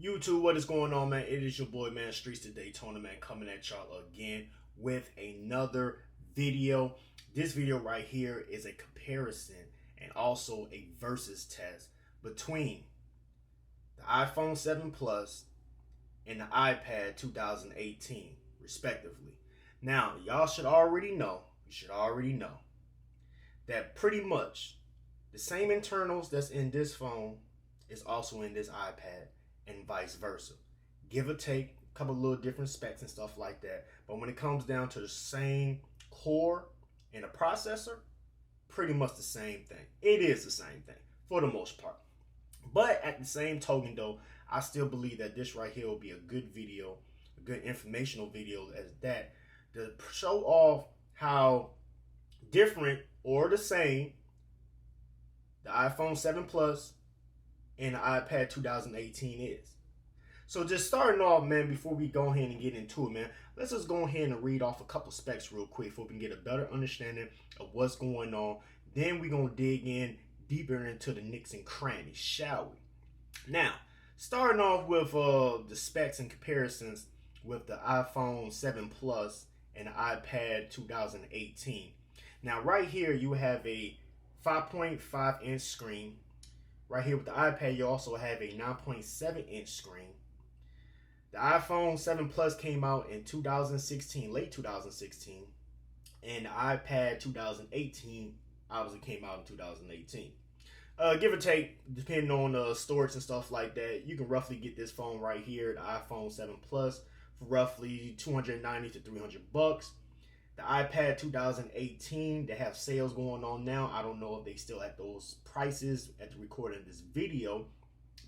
YouTube, what is going on, man? It is your boy, man, Streets to Daytona, man, coming at y'all again with another video. This video right here is a comparison and also a versus test between the iPhone 7 Plus and the iPad 2018, respectively. Now, y'all should already know, that pretty much the same internals that's in this phone is also in this iPad and vice versa. Give or take a couple little different specs and stuff like that. But when it comes down to the same core and a processor, pretty much the same thing. It is the same thing for the most part. But at the same token though, I still believe that this right here will be a good video, a good informational video as that to show off how different or the same the iPhone 7 Plus and the iPad 2018 is. So just starting off, man, before we go ahead and get into it, man, let's just go ahead and read off a couple specs real quick so we can get a better understanding of what's going on. Then we're going to dig in deeper into the nicks and crannies, shall we? Now, starting off with the specs and comparisons with the iPhone 7 Plus and the iPad 2018. Now, right here, you have a 5.5 inch screen. Right here with the iPad, you also have a 9.7 inch screen. The iPhone 7 Plus came out in 2016, late 2016, and the iPad 2018 obviously came out in 2018. Give or take, depending on storage and stuff like that, you can roughly get this phone right here, the iPhone 7 Plus, for roughly $290 to $300. The iPad 2018, they have sales going on now. I don't know if they still at those prices at the recording of this video,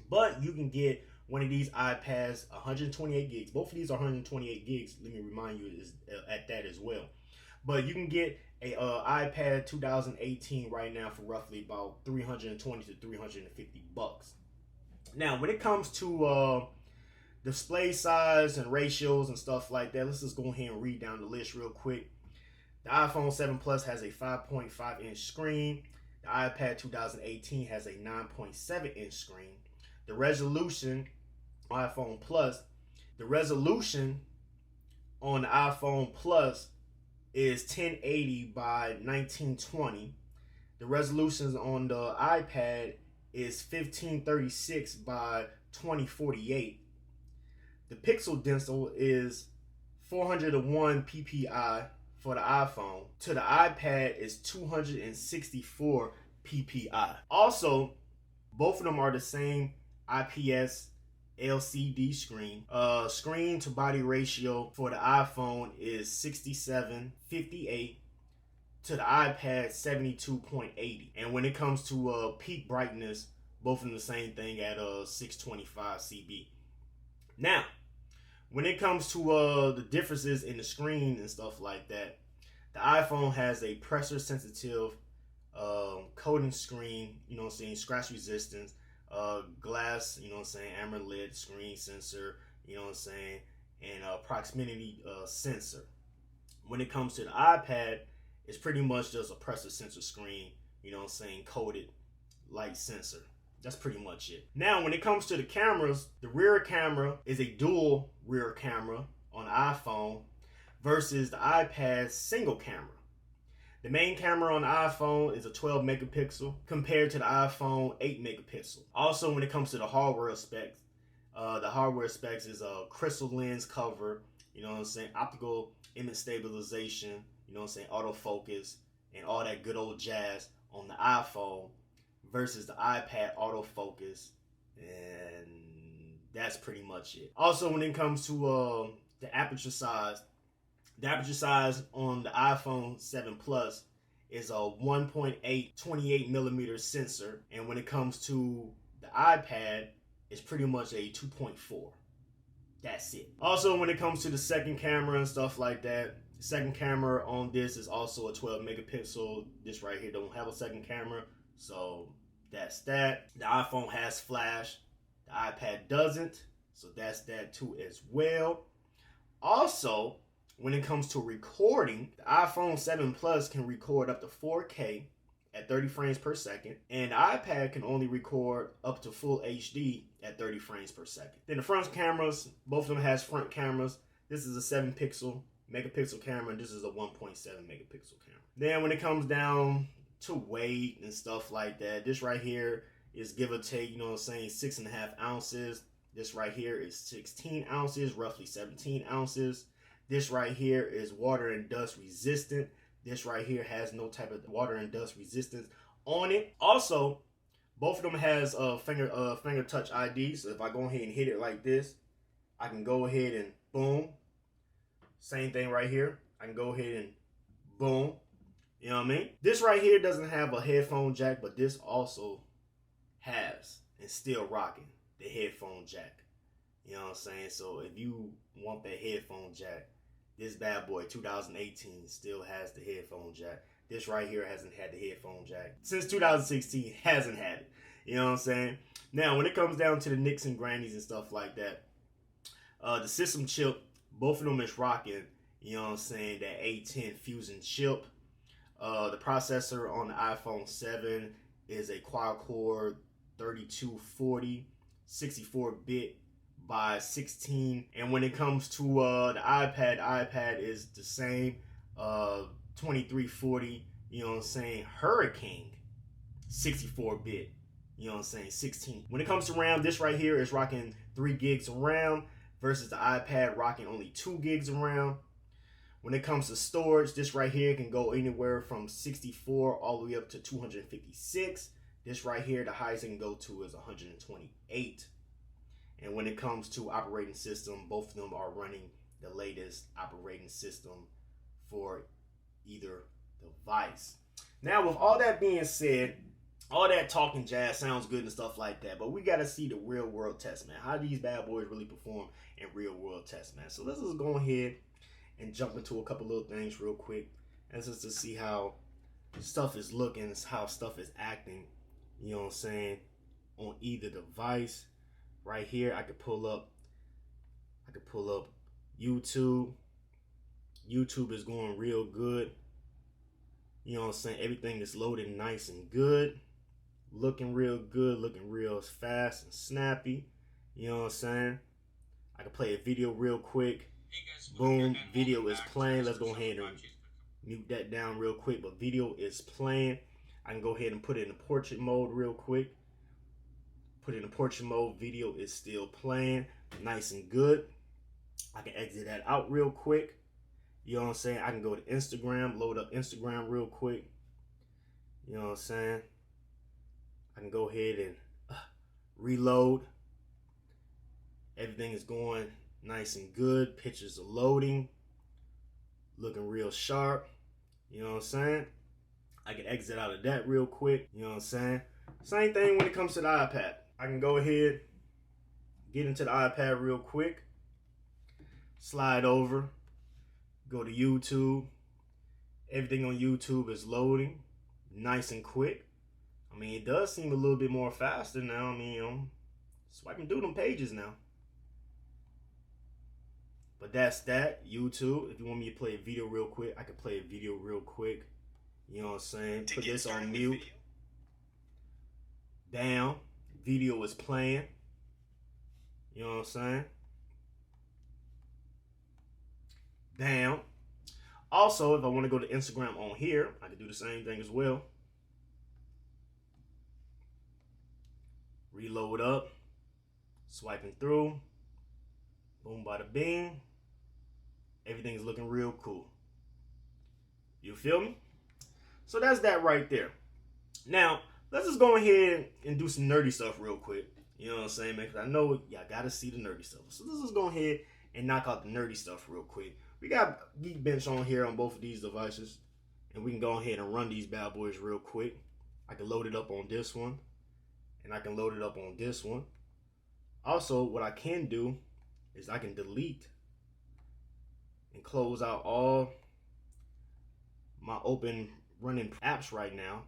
but you can get one of these iPads 128 gigs. Both of these are 128 gigs. Let me remind you is at that as well. But you can get a iPad 2018 right now for roughly about 320 to 350 bucks. Now, when it comes to display size and ratios and stuff like that, let's just go ahead and read down the list real quick. The iPhone 7 Plus has a 5.5 inch screen. The iPad 2018 has a 9.7 inch screen. The resolution on iPhone Plus, the resolution on the iPhone Plus is 1080 by 1920. The resolutions on the iPad is 1536 by 2048. The pixel density is 401 ppi for the iPhone. To the iPad is 264 ppi. Also, both of them are the same IPS LCD screen. Screen to body ratio for the iPhone is 67:58. To the iPad, 72.80. And when it comes to peak brightness, both of them the same thing at 625 CB. Now, when it comes to the differences in the screen and stuff like that, the iPhone has a pressure sensitive coating screen, you know what I'm saying, scratch resistance, glass, you know what I'm saying, AMOLED screen sensor, you know what I'm saying, and proximity sensor. When it comes to the iPad, it's pretty much just a pressure sensor screen, you know what I'm saying, coated light sensor. That's pretty much it. Now, when it comes to the cameras, the rear camera is a dual rear camera on the iPhone versus the iPad's single camera. The main camera on the iPhone is a 12 megapixel compared to the iPhone 8 megapixel. Also, when it comes to the hardware specs, is a crystal lens cover, you know what I'm saying, optical image stabilization, you know what I'm saying, autofocus, and all that good old jazz on the iPhone versus the iPad autofocus, and that's pretty much it. Also, when it comes to the aperture size on the iPhone 7 Plus is a 1.8 28 millimeter sensor, and when it comes to the iPad, it's pretty much a 2.4. That's it. Also, when it comes to the second camera and stuff like that, the second camera on this is also a 12 megapixel. This right here don't have a second camera, so that's that. The iPhone has flash, the iPad doesn't, so that's that too as well. Also, when it comes to recording, the iPhone 7 Plus can record up to 4K at 30 frames per second, and the iPad can only record up to full HD at 30 frames per second. Then the front cameras, both of them has front cameras. This is a 7-megapixel camera, and this is a 1.7 megapixel camera. Then when it comes down to weight and stuff like that, this right here is give or take, 6.5 ounces. This right here is 16 ounces, roughly 17 ounces. This right here is water and dust resistant. This right here has no type of water and dust resistance on it. Also, both of them has a finger touch ID. So if I go ahead and hit it like this, I can go ahead and boom. Same thing right here. I can go ahead and boom. You know what I mean? This right here doesn't have a headphone jack, but this also has and still rocking the headphone jack. You know what I'm saying? So if you want that headphone jack, this bad boy 2018 still has the headphone jack. This right here hasn't had the headphone jack. Since 2016, hasn't had it. You know what I'm saying? Now, when it comes down to the nicks and grannies and stuff like that, the system chip, both of them is rocking, you know what I'm saying, that A10 Fusion chip. The processor on the iPhone 7 is a quad-core 3240, 64-bit by 16. And when it comes to the iPad is the same 2340, you know what I'm saying, Hurricane 64-bit, you know what I'm saying, 16. When it comes to RAM, this right here is rocking 3 gigs of RAM versus the iPad rocking only 2 gigs of RAM. When it comes to storage, this right here can go anywhere from 64 all the way up to 256. This right here, the highest it can go to is 128. And when it comes to operating system, both of them are running the latest operating system for either device. Now, with all that being said, all that talking jazz sounds good and stuff like that, but we got to see the real world test, man. How these bad boys really perform in real world tests, man. So let's just go ahead and jump into a couple little things real quick. That's just to see how stuff is looking, how stuff is acting, you know what I'm saying, on either device. Right here, I could pull up YouTube. YouTube is going real good. You know what I'm saying? Everything is loading nice and good. Looking real good, looking real fast and snappy. You know what I'm saying? I can play a video real quick. Boom, video is playing. Let's go ahead and mute that down real quick. But video is playing. I can go ahead and put it in portrait mode real quick. Put it in portrait mode. Video is still playing. Nice and good. I can exit that out real quick. You know what I'm saying? I can go to Instagram, load up Instagram real quick. You know what I'm saying? I can go ahead and reload. Everything is going nice and good. Pictures are loading. Looking real sharp. You know what I'm saying? I can exit out of that real quick. You know what I'm saying? Same thing when it comes to the iPad. I can go ahead, get into the iPad real quick. Slide over. Go to YouTube. Everything on YouTube is loading. Nice and quick. I mean, it does seem a little bit more faster now. I mean, swiping through them pages now. But that's that. YouTube. If you want me to play a video real quick, I can play a video real quick. You know what I'm saying? Put this on mute. Down. Video is playing. You know what I'm saying? Down. Also, if I want to go to Instagram on here, I can do the same thing as well. Reload up. Swiping through. Boom, bada bing. Everything's looking real cool. You feel me? So that's that right there. Now, let's just go ahead and do some nerdy stuff real quick. You know what I'm saying, man? Because I know y'all got to see the nerdy stuff. So let's just go ahead and knock out the nerdy stuff real quick. We got Geekbench on here on both of these devices. And we can go ahead and run these bad boys real quick. I can load it up on this one. And I can load it up on this one. Also, what I can do is I can delete and close out all my open running apps right now.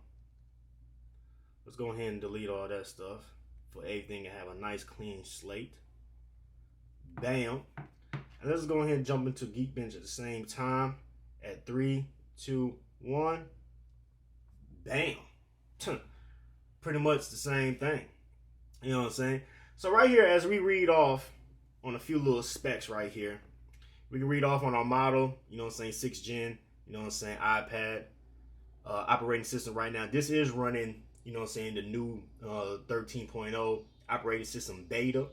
Let's go ahead and delete all that stuff for everything to have a nice clean slate. Bam. And let's go ahead and jump into Geekbench at the same time at 3, 2, 1. Bam. Pretty much the same thing. You know what I'm saying? So right here, as we read off on a few little specs right here, we can read off on our model, you know what I'm saying, 6th gen, you know what I'm saying, iPad operating system right now. This is running, you know what I'm saying, the new 13.0 operating system beta.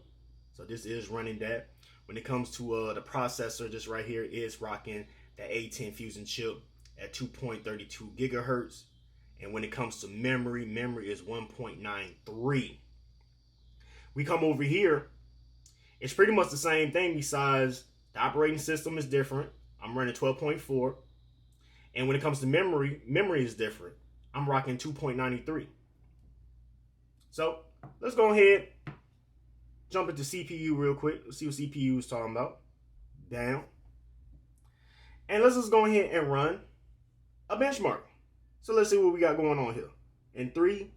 So this is running that. When it comes to the processor, this right here is rocking the A10 Fusion chip at 2.32 gigahertz. And when it comes to memory, memory is 1.93. We come over here, it's pretty much the same thing besides the operating system is different. I'm running 12.4. And when it comes to memory, memory is different. I'm rocking 2.93. So let's go ahead, jump into CPU real quick. Let's see what CPU is talking about. Down. And let's just go ahead and run a benchmark. So let's see what we got going on here. In 3,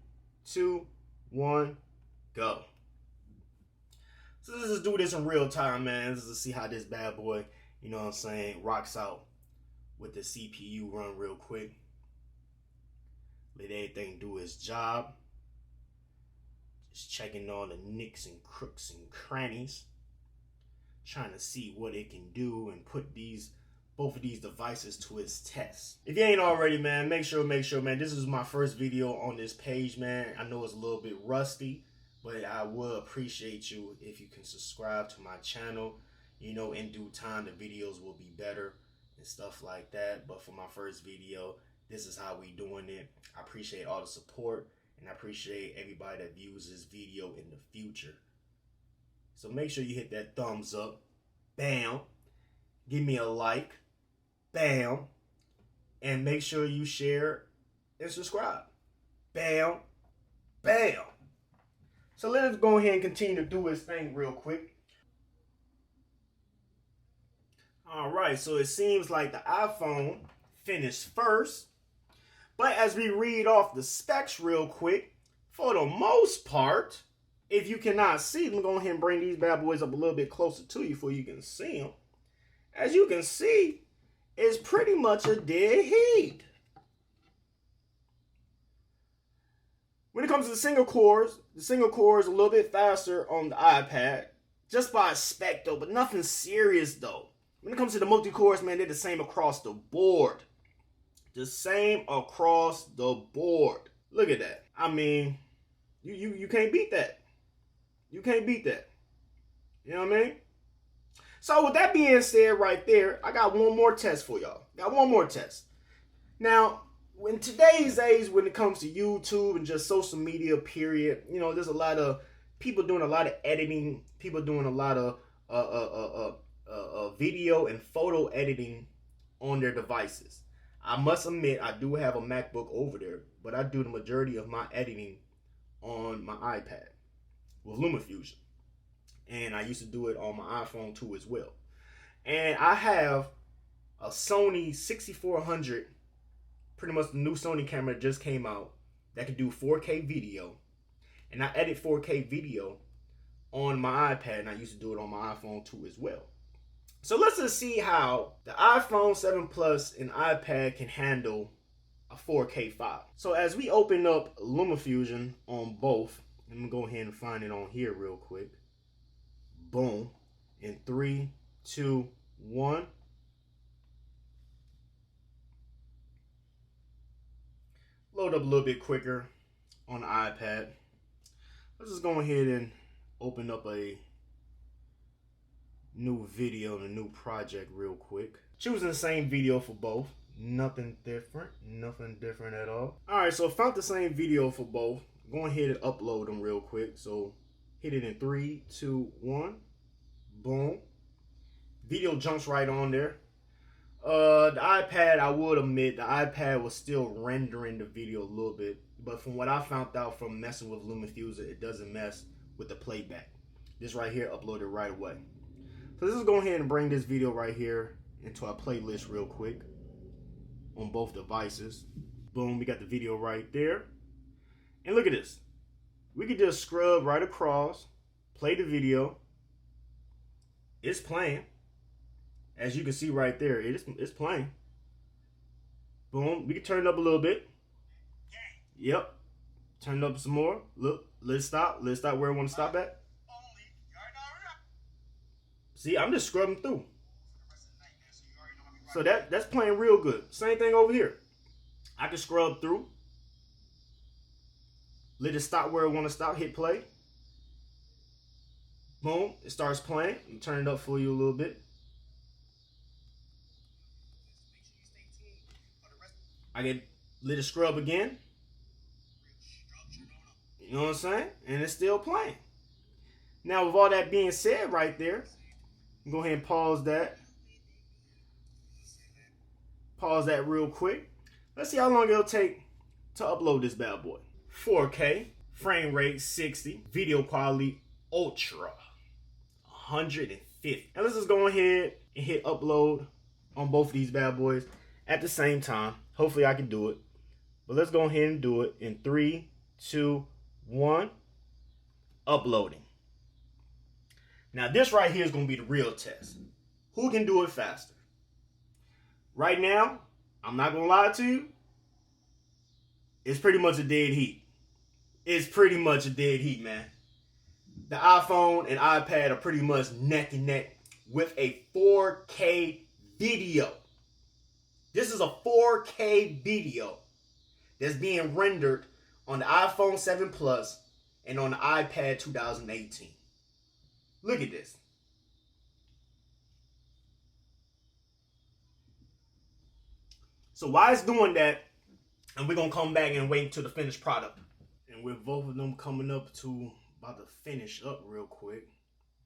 2, 1, go. So let's just do this in real time, man. Let's just see how this bad boy, you know what I'm saying, rocks out with the CPU run real quick. Let everything do its job. Just checking all the nicks and crooks and crannies. Trying to see what it can do and put both of these devices to its test. If you ain't already, man, make sure, man. This is my first video on this page, man. I know it's a little bit rusty, but I would appreciate you if you can subscribe to my channel. You know, in due time, the videos will be better and stuff like that. But for my first video, this is how we doing it. I appreciate all the support, and I appreciate everybody that views this video in the future. So make sure you hit that thumbs up. Bam. Give me a like. Bam. And make sure you share and subscribe. Bam. Bam. So let's go ahead and continue to do this thing real quick. All right, so it seems like the iPhone finished first. But as we read off the specs real quick, for the most part, if you cannot see them, go ahead and bring these bad boys up a little bit closer to you so you can see them. As you can see, it's pretty much a dead heat. When it comes to the single cores is a little bit faster on the iPad, just by a spec though, but nothing serious though. When it comes to the multi-cores, man, they're the same across the board. The same across the board. Look at that. I mean, you can't beat that. You can't beat that. You know what I mean? So with that being said right there, I got one more test for y'all. Got one more test. Now, in today's age, when it comes to YouTube and just social media, period, you know, there's a lot of people doing a lot of editing, people doing a lot of video and photo editing on their devices. I must admit, I do have a MacBook over there, but I do the majority of my editing on my iPad with LumaFusion. And I used to do it on my iPhone too as well. And I have a Sony 6400, pretty much the new Sony camera that just came out, that can do 4K video. And I edit 4K video on my iPad, and I used to do it on my iPhone too as well. So let's just see how the iPhone 7 Plus and iPad can handle a 4K file. So as we open up LumaFusion on both, I'm gonna go ahead and find it on here real quick. Boom. In 3, 2, 1. Load up a little bit quicker on the iPad. Let's just go ahead and open up a new video and a new project real quick. Choosing the same video for both. Nothing different. Nothing different at all. Alright, so I found the same video for both. Go ahead and upload them real quick. So hit it in 3, 2, 1. Boom. Video jumps right on there. The iPad, I would admit, the iPad was still rendering the video a little bit. But from what I found out from messing with LumaFusion, it doesn't mess with the playback. This right here uploaded right away. So let's just go ahead and bring this video right here into our playlist real quick on both devices. Boom, we got the video right there. And look at this. We could just scrub right across, play the video. It's playing. As you can see right there, it's playing. Boom, we can turn it up a little bit. Yep, Turn it up some more. Look, let's stop. Let's stop where I want to stop at. See, I'm just scrubbing through. So that's playing real good. Same thing over here. I can scrub through. Let it stop where I want to stop. Hit play. Boom. It starts playing. I'm turn it up for you a little bit. I get let it scrub again. You know what I'm saying? And it's still playing. Now, with all that being said right there, go ahead and pause that. Pause that real quick. Let's see how long it'll take to upload this bad boy. 4K, frame rate 60, video quality ultra 150. And let's just go ahead and hit upload on both of these bad boys at the same time. Hopefully I can do it. But let's go ahead and do it in 3, 2, 1. Uploading. Now this right here is going to be the real test. Who can do it faster? Right now, I'm not going to lie to you. It's pretty much a dead heat. It's pretty much a dead heat, man. The iPhone and iPad are pretty much neck and neck with a 4K video. This is a 4K video that's being rendered on the iPhone 7 Plus and on the iPad 2018. Look at this. So while it's doing that, and we're going to come back and wait until the finished product. And with both of them coming up to about to finish up real quick,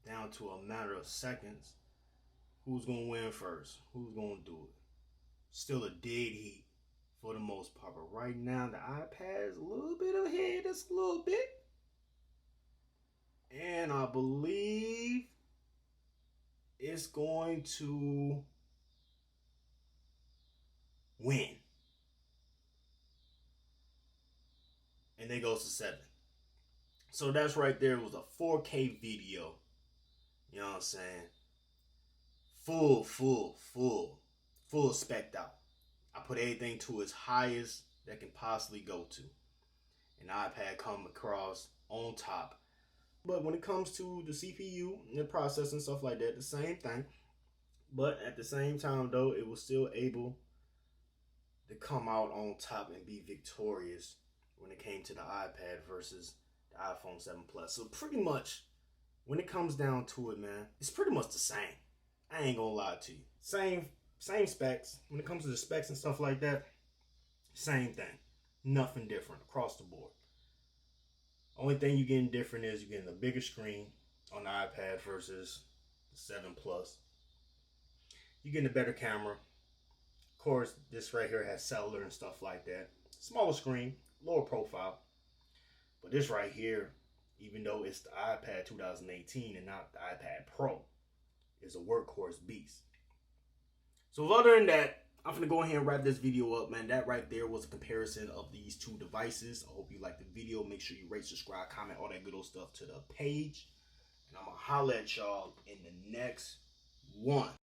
down to a matter of seconds, who's going to win first? Who's going to do it? Still a dead heat for the most part. But right now, the iPad is a little bit ahead, just a little bit. And I believe it's going to win. And there goes to 7. So that's right there. It was a 4K video. You know what I'm saying? Full spec'd out. I put everything to its highest that can possibly go to. And the iPad come across on top. But when it comes to the CPU and the processor and stuff like that, the same thing. But at the same time, though, it was still able to come out on top and be victorious when it came to the iPad versus the iPhone 7 Plus. So pretty much, when it comes down to it, man, it's pretty much the same. I ain't gonna lie to you. Same specs. When it comes to the specs and stuff like that, same thing. Nothing different across the board. Only thing you're getting different is you're getting a bigger screen on the iPad versus the 7 Plus. You're getting a better camera. Of course, this right here has cellular and stuff like that. Smaller screen, lower profile. But this right here, even though it's the iPad 2018 and not the iPad Pro, is a workhorse beast. So other than that, I'm going to go ahead and wrap this video up, man. That right there was a comparison of these two devices. I hope you liked the video. Make sure you rate, subscribe, comment, all that good old stuff to the page. And I'm going to holler at y'all in the next one.